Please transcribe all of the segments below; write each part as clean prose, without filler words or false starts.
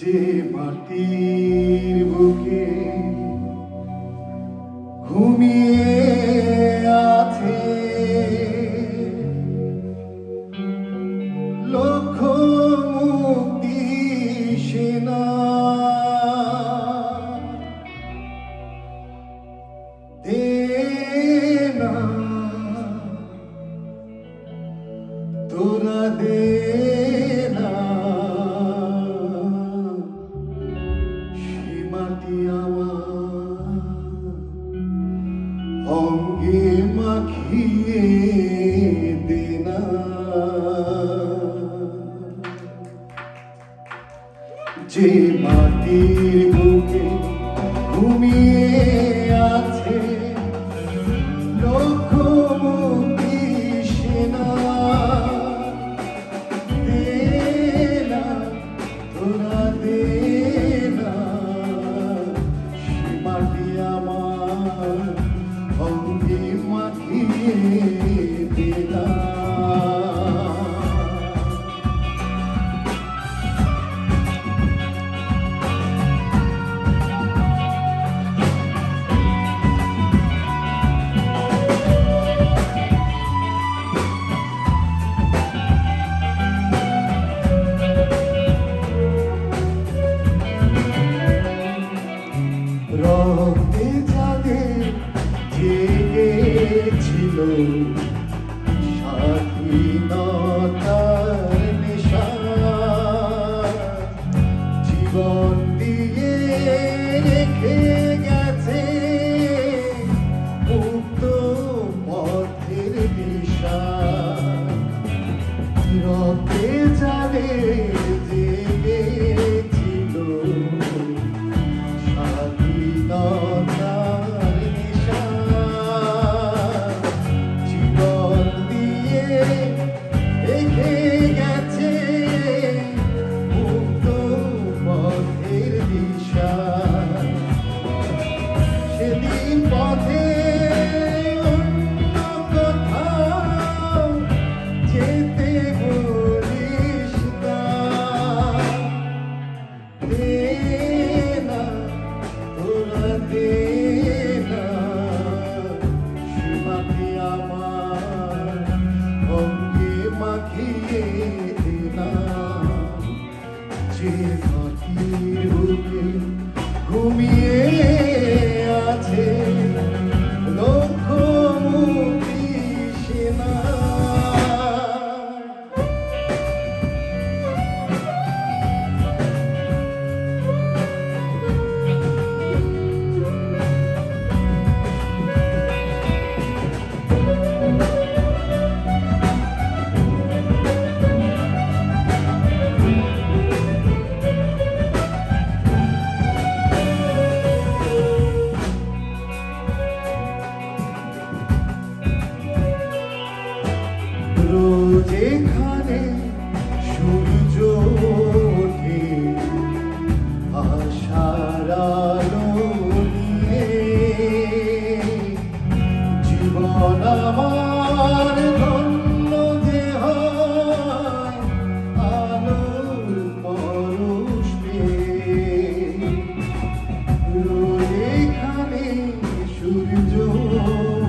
যে মাটির বুকে ঘুমিয়ে আছে লক্ষ মুক্তি সেনা, দে না তোরা দে না সে মাটি আমার অঙ্গে মাখিয়ে দে না। যে মাটির বুকে ঘুমিয়ে আছে লক্ষ মুক্তি সেনা, দে না তোরা দে না সে মাটি আমার অঙ্গে মাখিয়ে দে না। রক্তে যাদের জেগেছিল স্বাধীনতার নেশা, জীবন দিয়ে রেখে গেছে মুক্ত পথের দিশা। রক্তে যাদের জেগেছিল স্বাধীনতার নেশা, জীবন দিয়ে রেখে গেছে মুক্ত পথের দিশা। সেদিন পথে অন্য কোথাও যেতে বলিস না, দে না তোরা দে না সে মাটি আমার অঙ্গে মাখিয়ে দে না। যে মাটির বুকে ঘুমিয়ে আছে লক্ষ মুক্তি সেনা। রোজ এখানে সূর্য ওঠে আশার আলো নিয়ে, জীবন আমার ধন্য যে হয় আলোর পরশ পেয়ে। রোজ এখানে সূর্য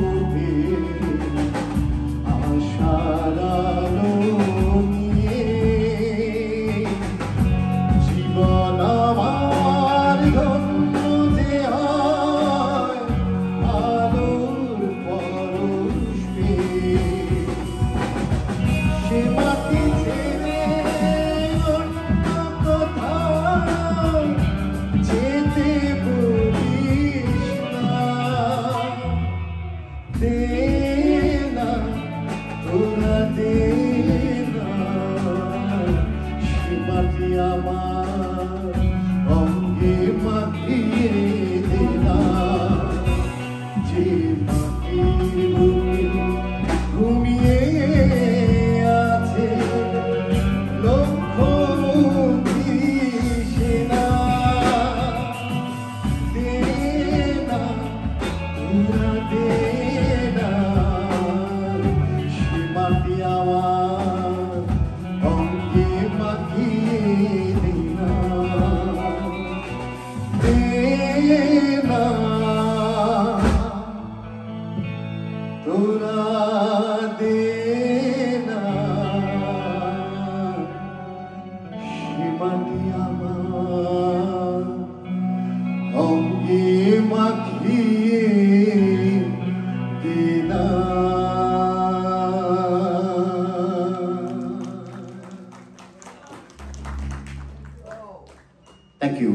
ওঠে আশার আলো নিয়ে, জীবন আমার ধন্য যে হয় আলোর পরশ পেয়ে। সে মাটি ছেড়ে অন্য কোথাও যেতে বলিস না, দে না তোরা দে না সে মাটি আমার অঙ্গে মাখিয়ে না তোরা দে না সীমাটি আমার অঙ্গে মাখিয়ে দে না। Thank you.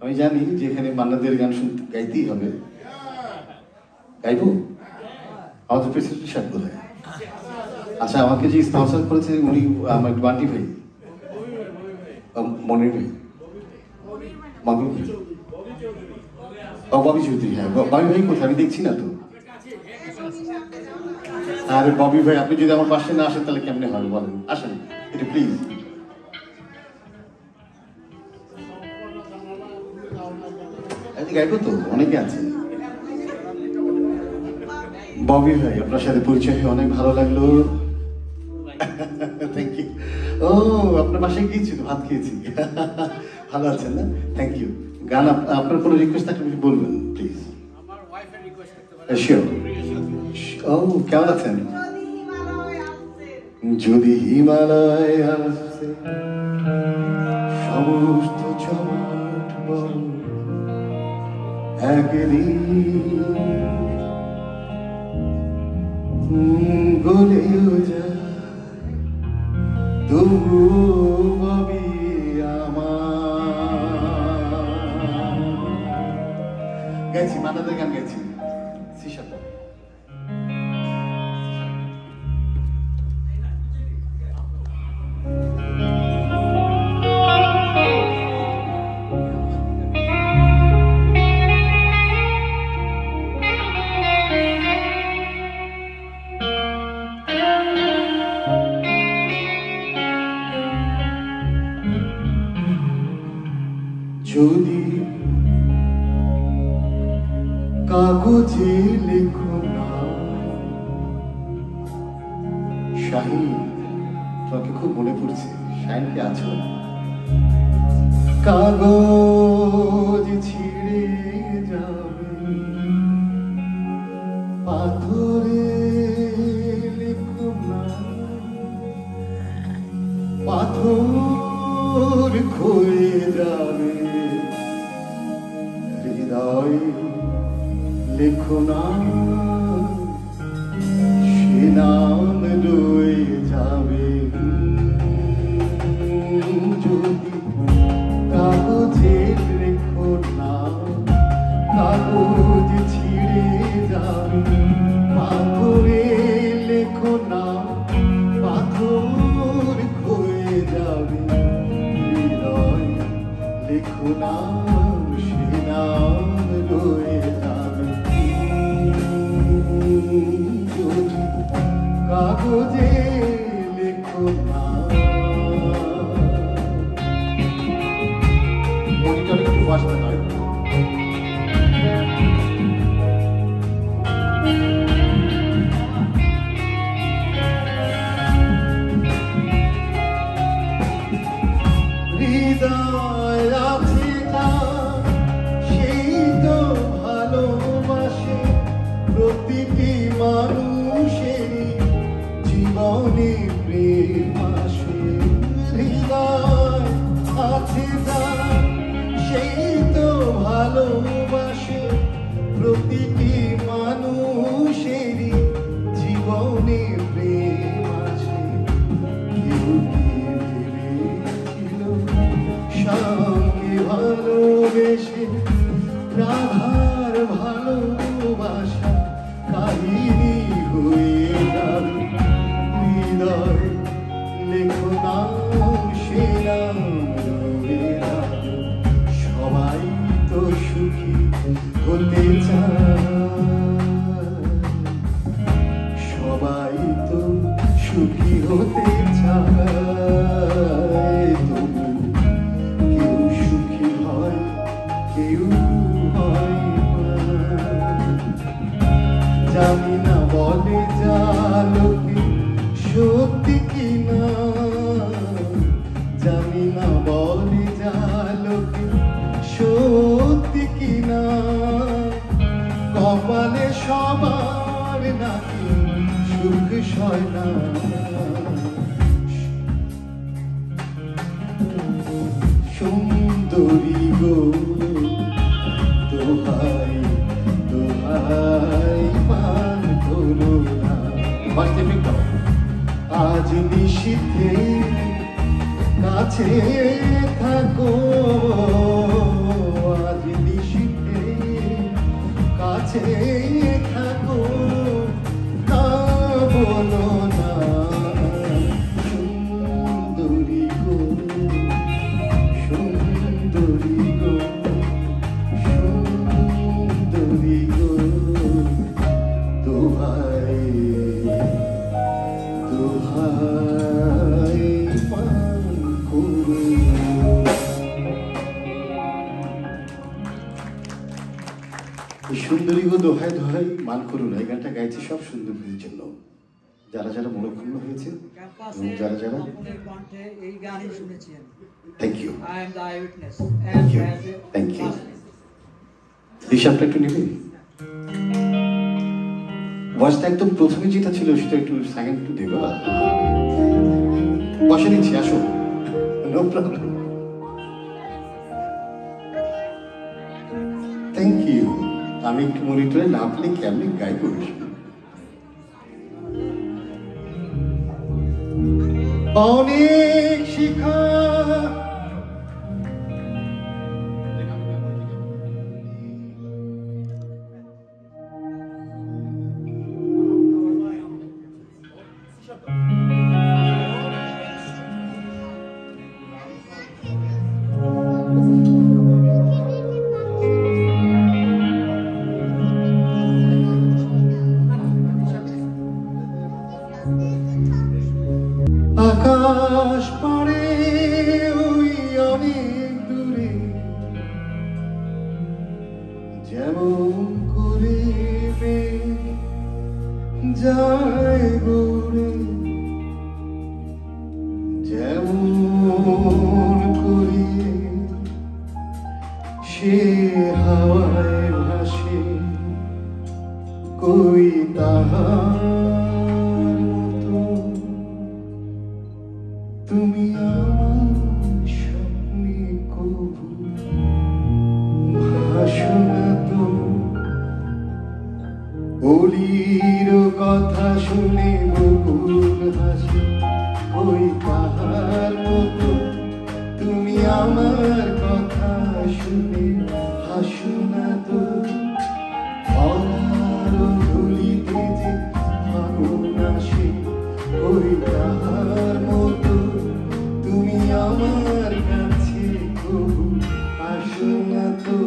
আমি জানি যে এখানে মান্নাদের গান শুনতে গাইতেই হবে, গাইবো? আমাদের প্রেসিডেন্ট সাহেব কোথায়? আচ্ছা, আমাকে যে স্পন্সর করেছে উনি আমার বান্টি ভাই, মনির ভাই, মাগুর ভাই, ববি চৌধুরী। হ্যাঁ, ববি ভাই কোথায়? আমি দেখছি না তো। আরে ববি ভাই, আপনি যদি আমার পাশে না আসেন তাহলে কেমনে হবে বলেন? আসেন একটু প্লিজ। গাইবো তো, অনেকে আছে। ববি ভাই, আপনার সাথে পরিচয় হয়ে অনেক ভালো লাগলো। Thank you. ও, আপনার বাসায় গিয়েছি তো, ভাত খেয়েছি। ভালো আছেন না? Thank you. গান আপনার কোনো রিকোয়েস্ট থাকলে বলবেন প্লিজ। শিওর। ও, কেমন আছেন? যদি হিমালয় আসছে সমস্ত জমাট বল একদিন গলেও যায় তবু ভাবি আমার। গেছি মানাদের গান গেছি। যদি কাগজে লেখো না শাহিন, তোমাকে খুব মনে পড়ছে। শাহিনকে আছো? কাগজ ছিঁড়ে যাবে পাথরে লেখো না, পাথর ক্ষয়ে যাবে হৃদয় লেখো না, সে নাম রয়ে যাবে। যদি কাগজে লেখো না, কাগজ ছিঁড়ে যাবে পাথরে লেখো না, পাথর ক্ষয়ে যাবে হৃদয় লেখো না, সে নাম রয়ে যাবে। যদি কাগজে লেখো না। মনিটরে একটু বসতে নয়। হৃদয় আছে তার, সেই তো ভালোবাসে প্রতিটি মানুষেরই জীবনে প্রেম আসে। হৃদয় আছে তার, সেই তো ভালোবাসে প্রতিটি মানুষেরই জীবনে প্রেম আসে। কেউ কি ভেবেছিল সঙ্গে ভালোবেসে রাধার ভালোবাসা কাহিনী হয়ে যাবে। হৃদয় লেখো না, সে নাম রয়ে যাবে। সবাই তো সুখী হতে চায়, সবাই তো সুখী হতে চায়, তবু কেউ সুখী হয় কেউ হয় না। জানি না বলে যা লোকে সত্যি কিনা, জানি না বলে যা লোকে সত্যি সবার নাকি সুখ সয় না সুন্দরী গো দোহাই দোহাই পান করো না আজ নিশীথে কাছে থাকো আজ নিশীথে কাছে থাকো তা বলো না সুন্দরী গো সুন্দরী গো সুন্দরী গো দোহাই দোহাই পান করো সুন্দরী গো দোহাই দোহাই মান করুন এই গানটা গাইছে সব সুন্দরীদের জন্য যারা যারা মনক্ষুণ্ণ হয়েছে এবং যারা যারা এই গানই শুনেছেন thank you I am the eyewitness thank you thank you হিসাবটা একটু নেবে ভয়েসটা একদম প্রথমে যেটা ছিল সেটা একটু সেকেন্ড একটু দেবে বসে নিচ্ছি আসো নো প্রবলেম থ্যাংক ইউ আমি একটু মনিটরে না পেলে কেমনি গাইব অনেক শিখা আকাশ পারে ওই অনেক দূরে যেমন করে মেঘ যায় গড়ে যেমন করে সে হাওয়ায় ভাসে কই তাহার মতো তুমি আমার স্বপ্নে কবু ভাসো না তো অলির কথা শুনে বকুল হাসি ওই তাহার মতো তুমি আমার কথা শুনে হাসো না তো অনার ধুলিতে যে ফাগুন আসে ওই তাহার মতো তুমি আমার কাছে কবু আসো না তো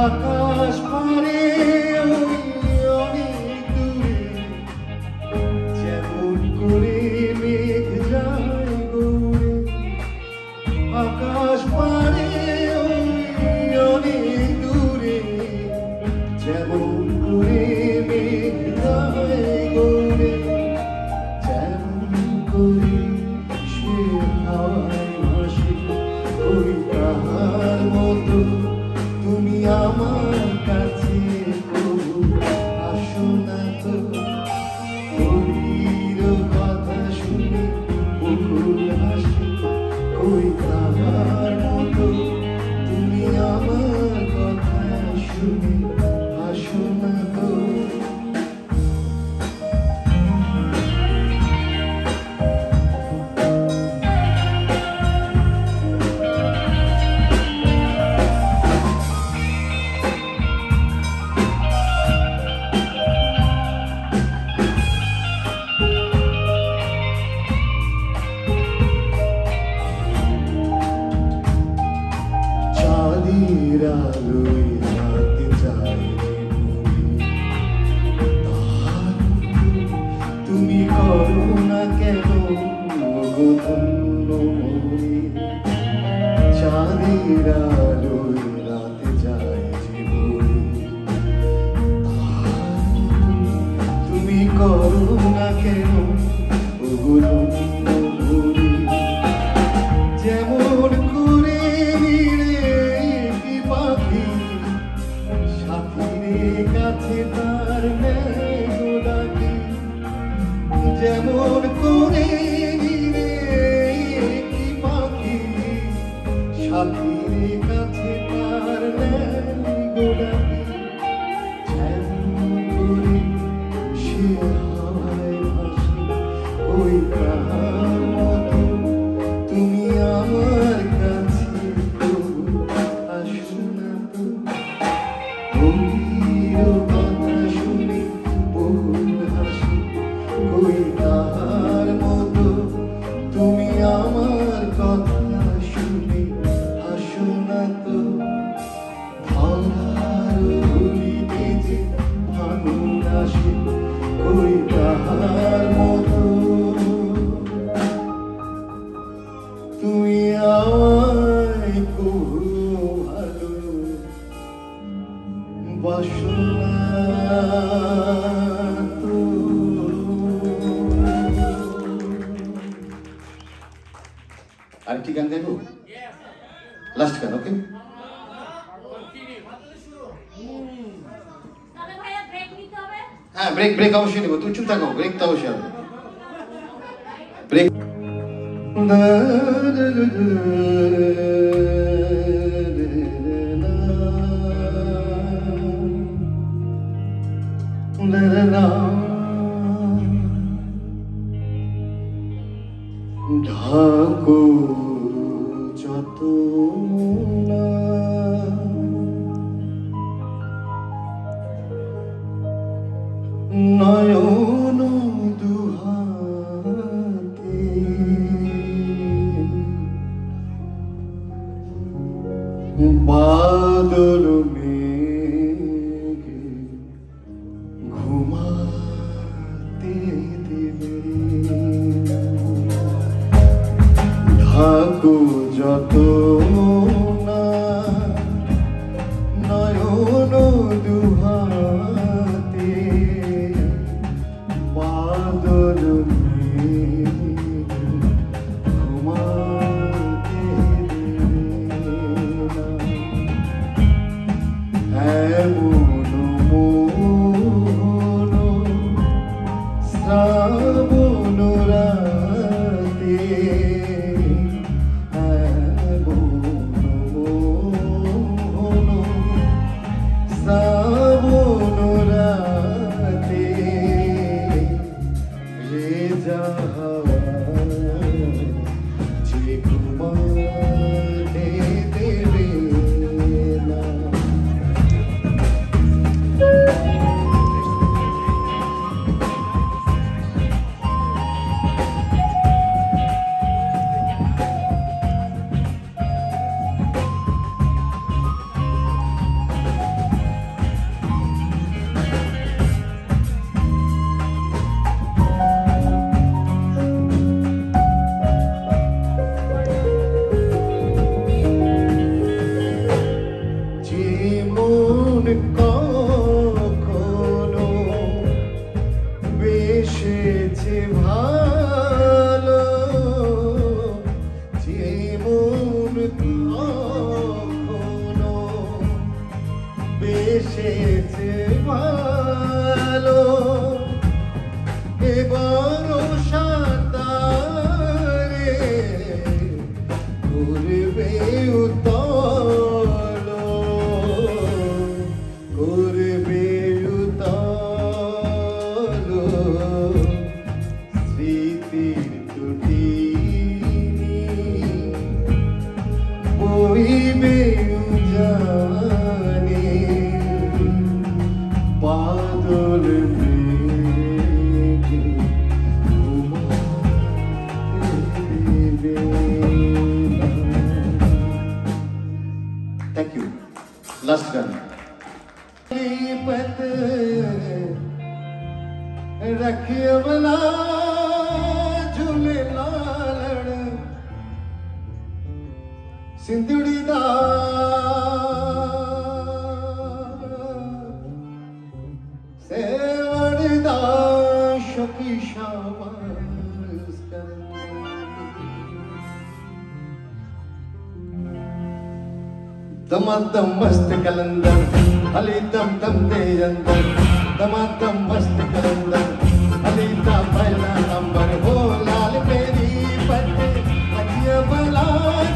আকাশ পারে ওই অনেক দূরে যেমন করে মেঘ যায় গৌরে আকাশ পারে ওই অনেক দূরে যেমন করে মেঘ যায় গৌরে যেমন করে সে হাওয়ায় ভাসে ওই তাহার মতো তুমি আমার কাছে কবু আসো না তো অলির কথা শুনে বকুল হাসি কই তাহার মতো তুমি আমার কথা শুনে আসো না তো চাঁদের আলোয় রাতে যায় তুমি করো না কেন গো ধন্য মনে আলোয় রাতে যায় জীবন তুমি করো না কেন ওগুলো যেমন করে নিরে কি পাখি সাথীরে কাছে তার ডাকি যেমন করে নিরে কি পাখি সাথীরে কাছে তার ডাকি যেমন করে সে হাওয়ায় ভাসে ওই তাহার মতো তুমি আমার কাছে আসো না তো গভীর কথা শুনে বহুল হাসি ওই তাহার মতো তুমি আমার কথা শুনে আসো না তো ধরার গুলিতে যে ভাঙন আসে ওই তাহার মতো তুমি আমায় কহু ভালো বাসো না তো আরেকটি গান গাইবো লাস্ট গান ওকে হ্যাঁ ব্রেক ব্রেক অবশ্যই নেবো তুমি চুপ থাকো ব্রেক তো অবশ্যই হবে ব্রেক ঢাকো যত না নয়ন দুহাতে বাদল মেঘে ঘুমাতে দেবে ঢাকো যত না নয়ন দুহাতে বাদল ঘুমাতে এমন মোহন শ্রাবণ রাতে শ্রাবণ রাতে রে যে ঘুমাতে দেবে না যেমন কখনো বেসেছে ভালো যেমন কখনো বেসেছে ভালো এবারও সাঁতারে করবে উতল করবে উতল স্মৃতির ত্রুটি বইবে জানে বাদল মেঘে ঘুমাতে দেবে না। Thank you. Last গান पत रखिए बला झूले लालड़ सिंधुड़ी दा दमादम मस्त कलंदर अली दम दम तेरे अंदर दमादम मस्त कलंदर अली दा पहला नंबर हो लाल मेरी पट्टी अजिया बला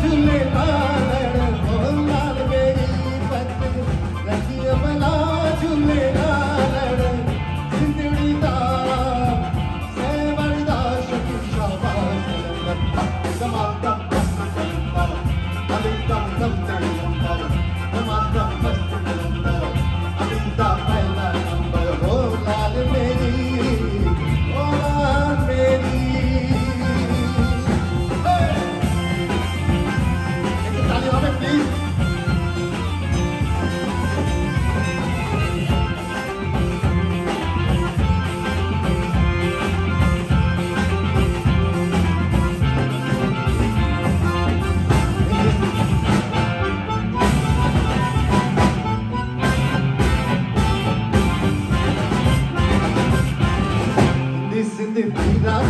झूले लाल हो लाल मेरी पट्टी अजिया बला झूले लाल जिंदड़ी दा से बड़ा शकी शाबाश कलंदर दमादम मस्त कलंदर अली दम दम तेरे अंदर दमादम मस्त कलंदर अली दा पहला नंबर हो लाल मेरी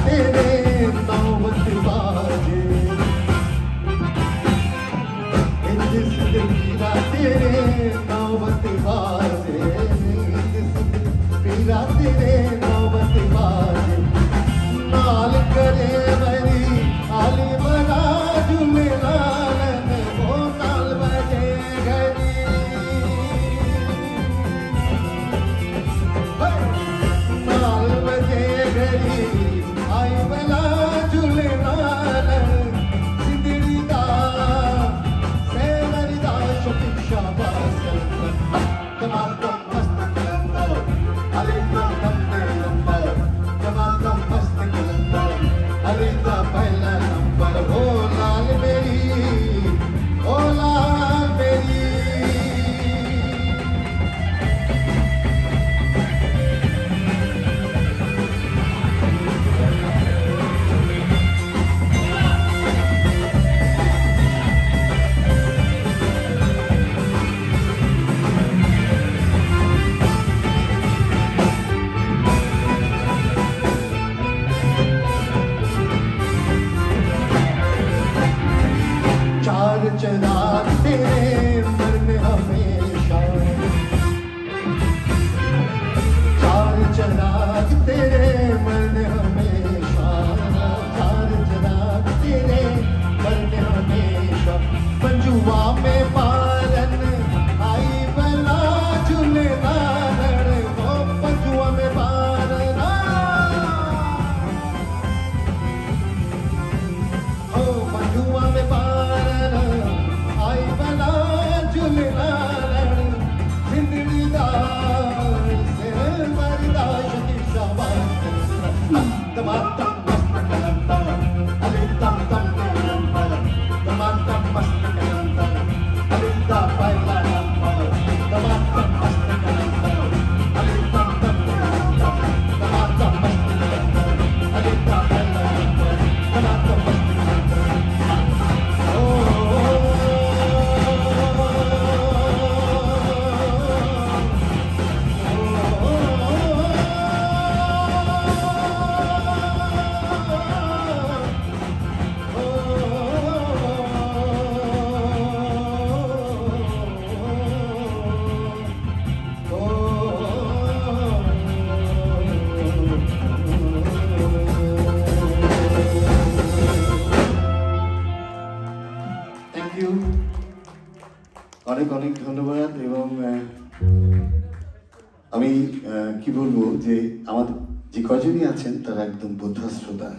तेरे नौबत बाजे तेरे नौबत बाजे पीरा तेरे नौबत बाजे नाल करे मरी आली बना जुमे लालन वो नाल बजे घरी नाल बजे घरी आई बला झूले लाल जिंदड़ी दा से मेरी दा शकी शाबाश दमादम मस्त कलंदर अली दम दम तेरे अंदर दमादम मस्त कलंदर अली दा पहला नंबर हो लाल मेरी ओ लाल मेरी चराग तेरे मन में हमेशा चार चराग तेरे मन में हमेशा चार चराग तेरे मन में हमेशा पंजुआ में पालन आई बला झूले लालन वो पंजुआ में पालन ओ पंजुआ में पालन आई बला झूले लालन जिंदड़ी दा से मरदा शकी शाबाश दमादम मस्त कलंदर अली दम दम तेरे अंदर दमादम मस्त कलंदर अली दा पहला नंबर दमादम मस्त कलंदर अली दम दम तेरे अंदर दमादम मस्त कलंदर अली दा पहला नंबर दमादम मस्त कलंदर থ্যাংক ইউ অনেক অনেক ধন্যবাদ এবং আমি কি বলবো যে আমাদের যে কজনই আছেন তারা একদম বোদ্ধা শ্রোতা